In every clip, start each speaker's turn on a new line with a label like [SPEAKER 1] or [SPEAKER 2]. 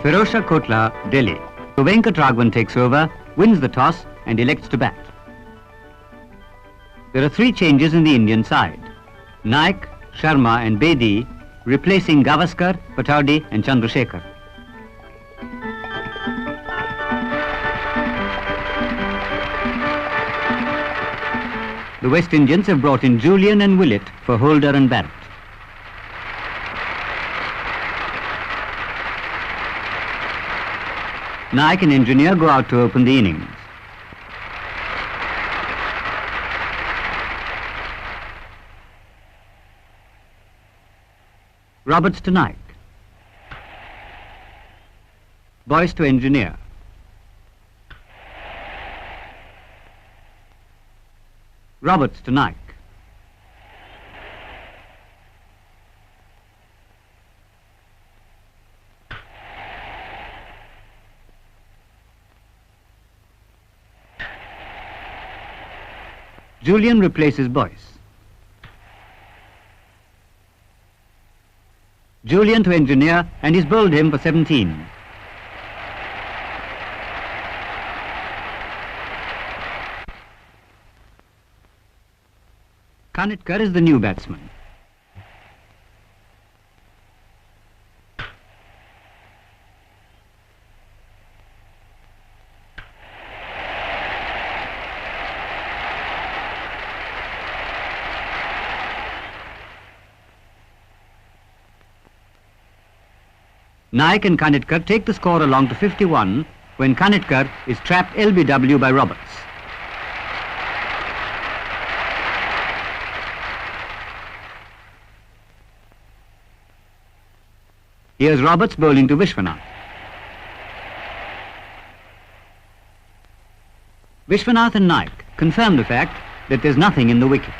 [SPEAKER 1] Firosha Kotla, Delhi. Venkat Raghavan takes over, wins the toss and elects to bat. There are three changes in the Indian side. Naik, Sharma and Bedi replacing Gavaskar, Pataudi and Chandrasekhar. The West Indians have brought in Julian and Willett for Holder and Barrett. Naik and Engineer go out to open the innings. Roberts to Naik. Boyce to Engineer. Roberts to Naik. Julian replaces Boyce. Julian to Engineer and he's bowled him for 17. Kanitkar is the new batsman. Naik and Kanitkar take the score along to 51 when Kanitkar is trapped LBW by Roberts. Here's Roberts bowling to Vishwanath. Vishwanath and Naik confirm the fact that there's nothing in the wicket.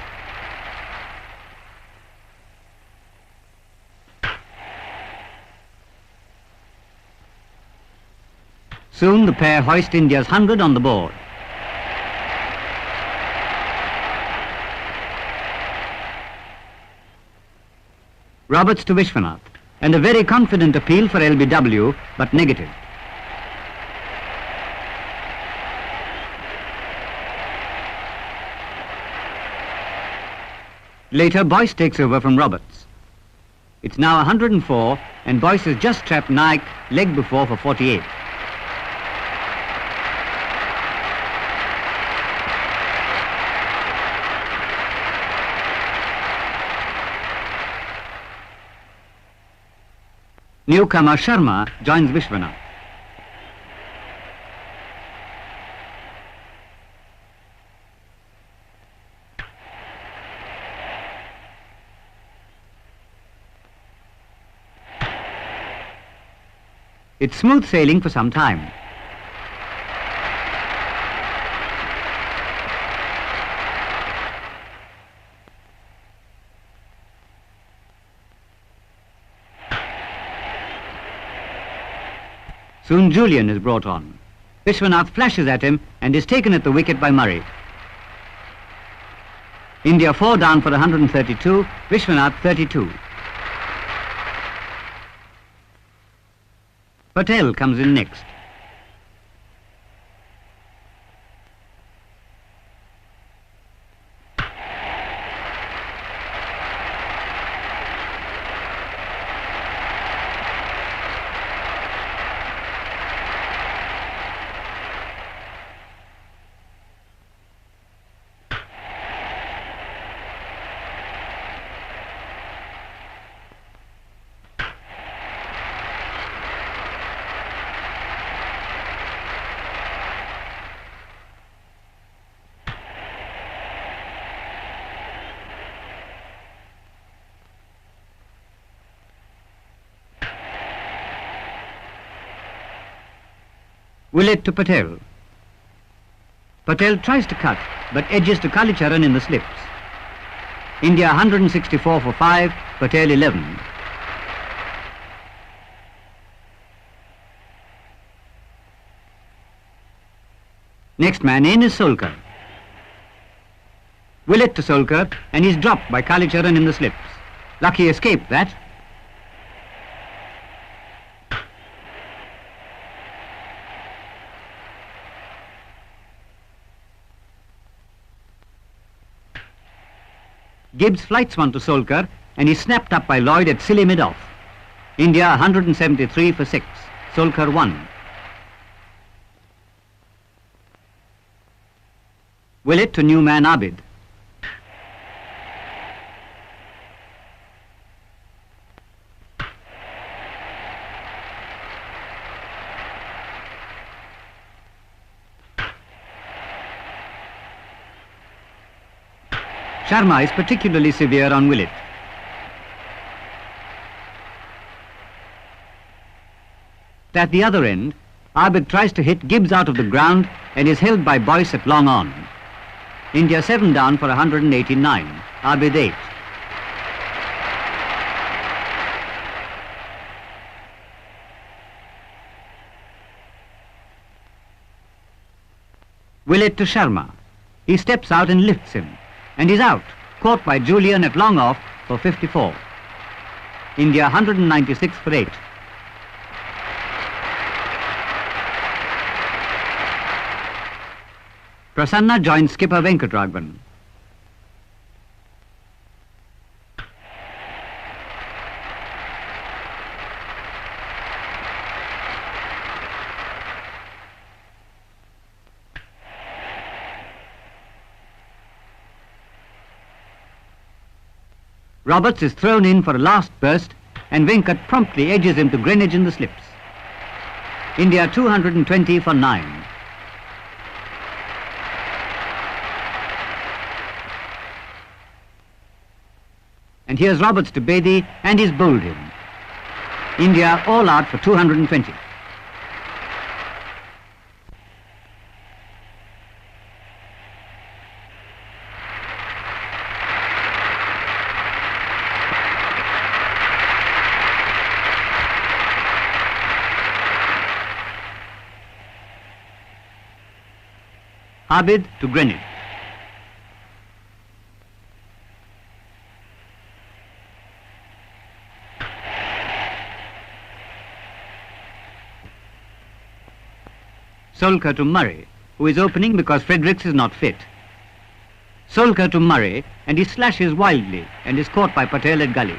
[SPEAKER 1] Soon the pair hoist India's 100 on the board. Roberts to Vishwanath, and a very confident appeal for LBW, but negative. Later, Boyce takes over from Roberts. It's now 104, and Boyce has just trapped Naik leg before for 48. Newcomer Sharma joins Vishwanath. It's smooth sailing for some time. Soon Julian is brought on. Vishwanath flashes at him and is taken at the wicket by Murray. India 4 down for 132, Vishwanath 32. Patel comes in next. Willett to Patel. Patel tries to cut, but edges to Kalicharan in the slips. India 164 for 5, Patel 11. Next man in is Solkar. Willett to Solkar, and he's dropped by Kalicharan in the slips. Lucky escape, that. Gibbs flights one to Solkar and is snapped up by Lloyd at silly mid-off. India 173 for 6. Solkar 1. Willett to new man Abid. Sharma is particularly severe on Willett. At the other end, Abid tries to hit Gibbs out of the ground and is held by Boyce at long on. India 7 down for 189. Abid 8. Willett to Sharma. He steps out and lifts him. And is out, caught by Julian at long off for 54. India 196 for 8. Prasanna joins skipper Venkatraghavan. Roberts is thrown in for a last burst and Venkat promptly edges him to Greenwich in the slips. India 220 for 9. And here's Roberts to Bedi and he's bowled him. India all out for 220. Abid to Greenwich. Solkar to Murray, who is opening because Fredericks is not fit. Solkar to Murray, and he slashes wildly and is caught by Patel at gully.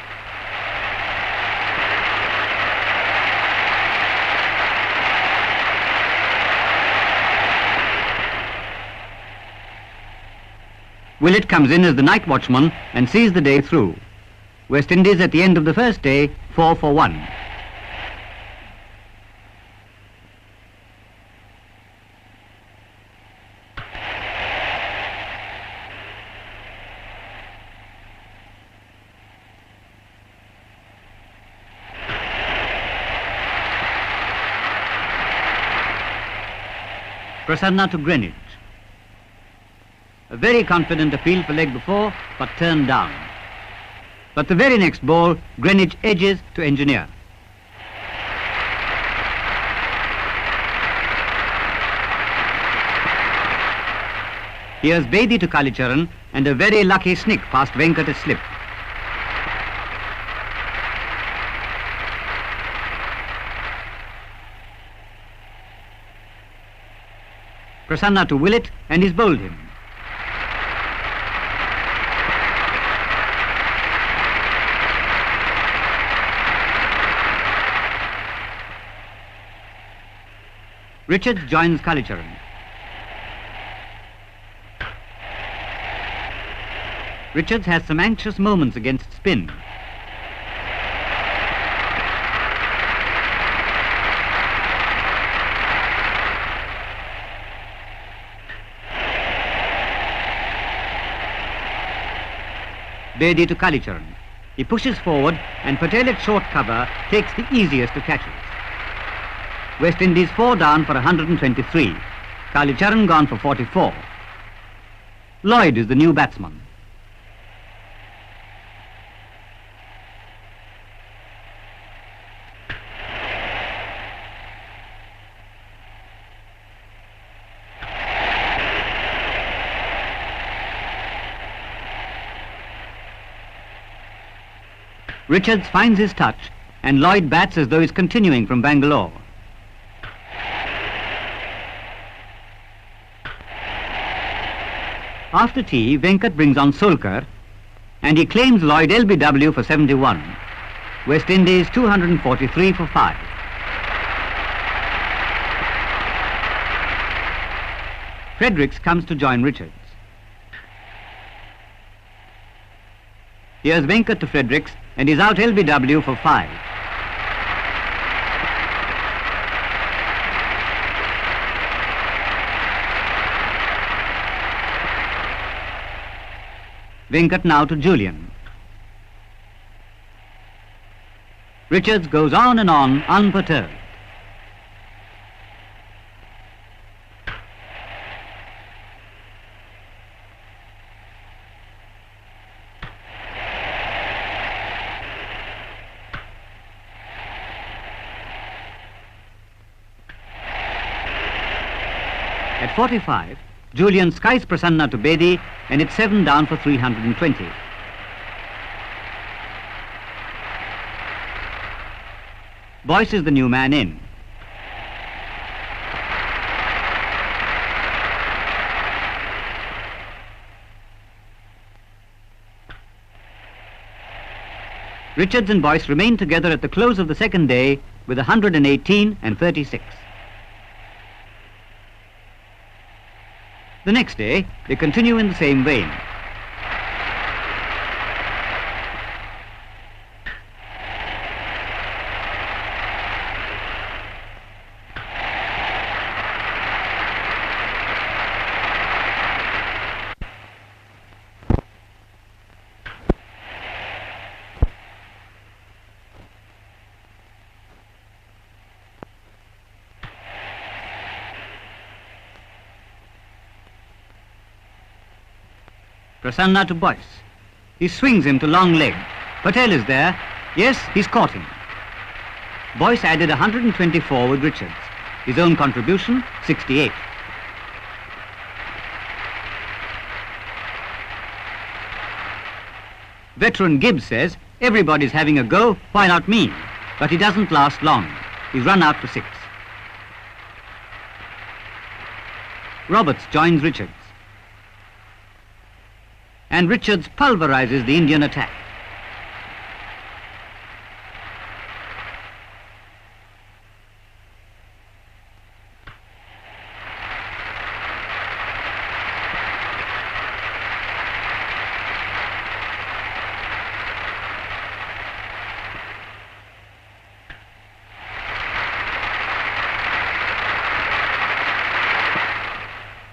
[SPEAKER 1] Willett comes in as the night watchman and sees the day through. West Indies at the end of the first day, 4 for 1. Prasanna to Greenwich. A very confident appeal for leg before, but turned down. But the very next ball, Greenwich edges to Engineer. Here's Bedi to Kalicharan and a very lucky snick past Venkat at slip. Prasanna to Willett and he's bowled him. Richards joins Kalicharan. Richards has some anxious moments against spin. Bedi to Kalicharan. He pushes forward and Patel at short cover takes the easiest of catches. West Indies 4 down for 123. Kalicharan gone for 44. Lloyd is the new batsman. Richards finds his touch and Lloyd bats as though he's continuing from Bangalore. After tea, Venkat brings on Solkar and he claims Lloyd LBW for 71. West Indies 243 for 5. Fredericks comes to join Richards. Here's Venkat to Fredericks, and he's out LBW for 5. Venkat now to Julian. Richards goes on and on, unperturbed. At 45, Julian skies Prasanna to Bedi, and it's 7 down for 320. Boyce is the new man in. Richards and Boyce remain together at the close of the second day with 118 and 36. The next day, they continue in the same vein. Prasanna to Boyce. He swings him to long leg. Patel is there. Yes, he's caught him. Boyce added 124 with Richards. His own contribution, 68. Veteran Gibbs says, everybody's having a go, why not me? But he doesn't last long. He's run out for 6. Roberts joins Richards. And Richards pulverizes the Indian attack.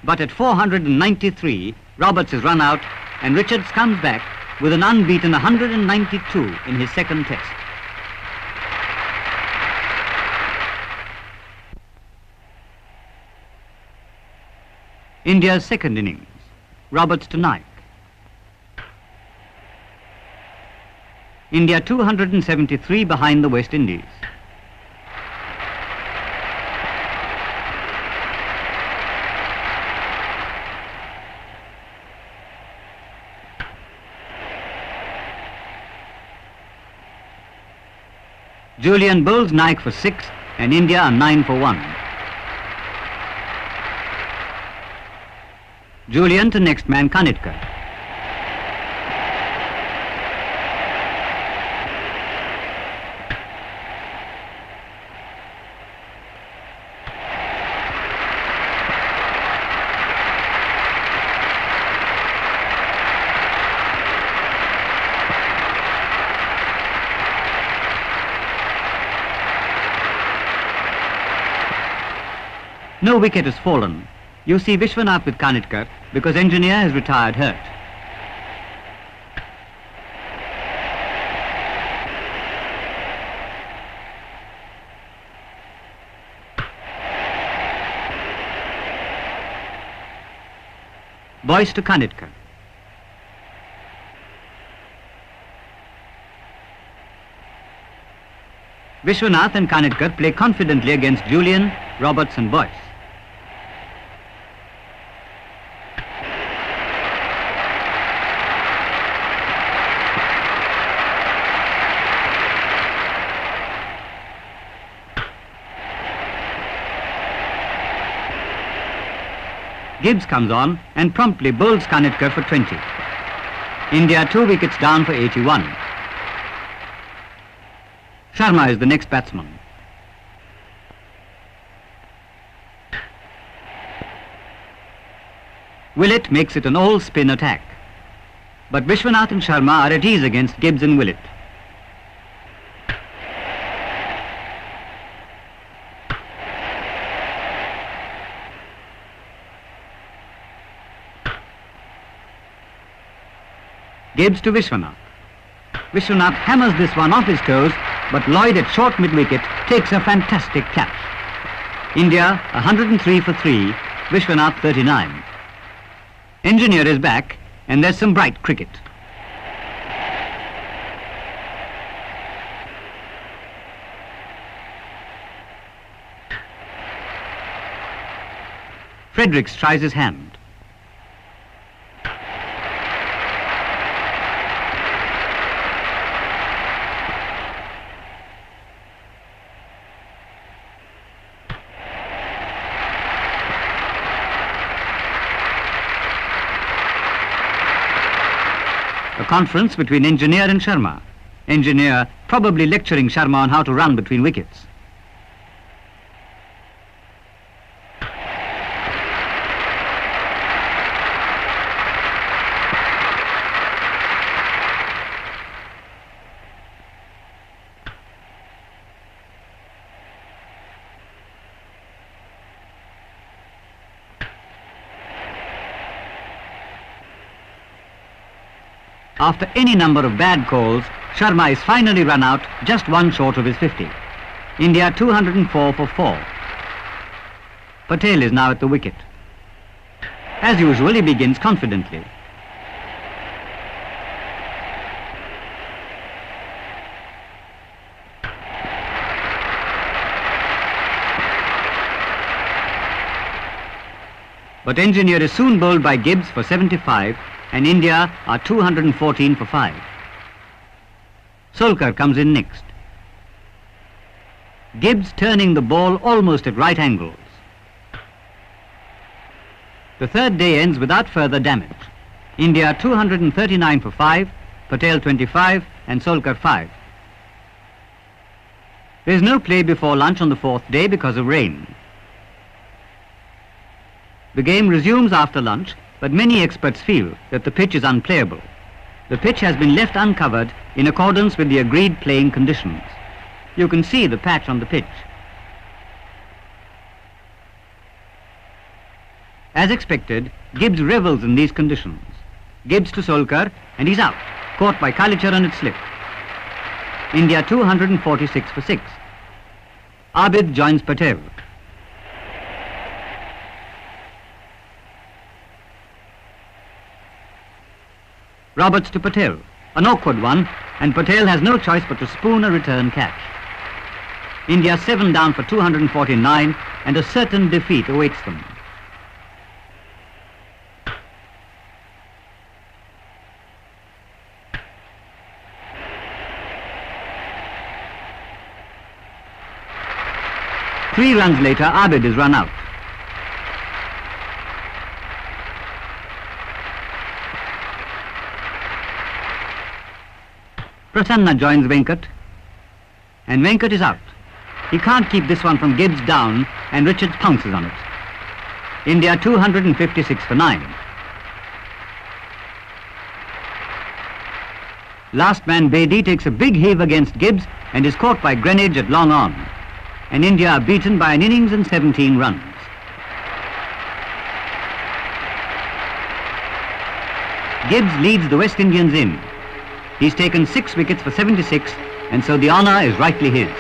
[SPEAKER 1] But at 493, Roberts is run out, and Richards comes back with an unbeaten 192 in his second test. India's second innings, Roberts to Naik. India 273 behind the West Indies. Julian bowls Naik for 6 and India are 9 for 1. Julian to next man Kanitkar. No wicket has fallen. You see Vishwanath with Kanitkar because engineer has retired hurt. Boyce to Kanitkar. Vishwanath and Kanitkar play confidently against Julian, Roberts and Boyce. Gibbs comes on and promptly bowls Kanitkar for 20. India 2 wickets down for 81. Sharma is the next batsman. Willett makes it an all-spin attack. But Vishwanath and Sharma are at ease against Gibbs and Willett. Gibbs to Vishwanath. Vishwanath hammers this one off his toes, but Lloyd at short mid-wicket takes a fantastic catch. India 103 for 3, Vishwanath 39. Engineer is back, and there's some bright cricket. Fredericks tries his hand. A conference between Engineer and Sharma. Engineer probably lecturing Sharma on how to run between wickets. After any number of bad calls, Sharma is finally run out, just one short of his 50. India 204 for 4. Patel is now at the wicket. As usual, he begins confidently. But Engineer is soon bowled by Gibbs for 75, and India are 214 for 5. Solkar comes in next. Gibbs turning the ball almost at right angles. The third day ends without further damage. India 239 for 5, Patel 25 and Solkar 5. There is no play before lunch on the fourth day because of rain. The game resumes after lunch, but many experts feel that the pitch is unplayable. The pitch has been left uncovered in accordance with the agreed playing conditions. You can see the patch on the pitch. As expected, Gibbs revels in these conditions. Gibbs to Solkar, and he's out, caught by Kalicharan at slip. India 246 for 6. Abid joins Patel. Roberts to Patel, an awkward one, and Patel has no choice but to spoon a return catch. India 7 down for 249, and a certain defeat awaits them. Three runs later, Abid is run out. Prasanna joins Venkat, and Venkat is out. He can't keep this one from Gibbs down, and Richards pounces on it. India 256 for 9. Last man Bedi takes a big heave against Gibbs and is caught by Greenwich at long on. And India are beaten by an innings and 17 runs. Gibbs leads the West Indians in. He's taken 6 wickets for 76, and so the honour is rightly his.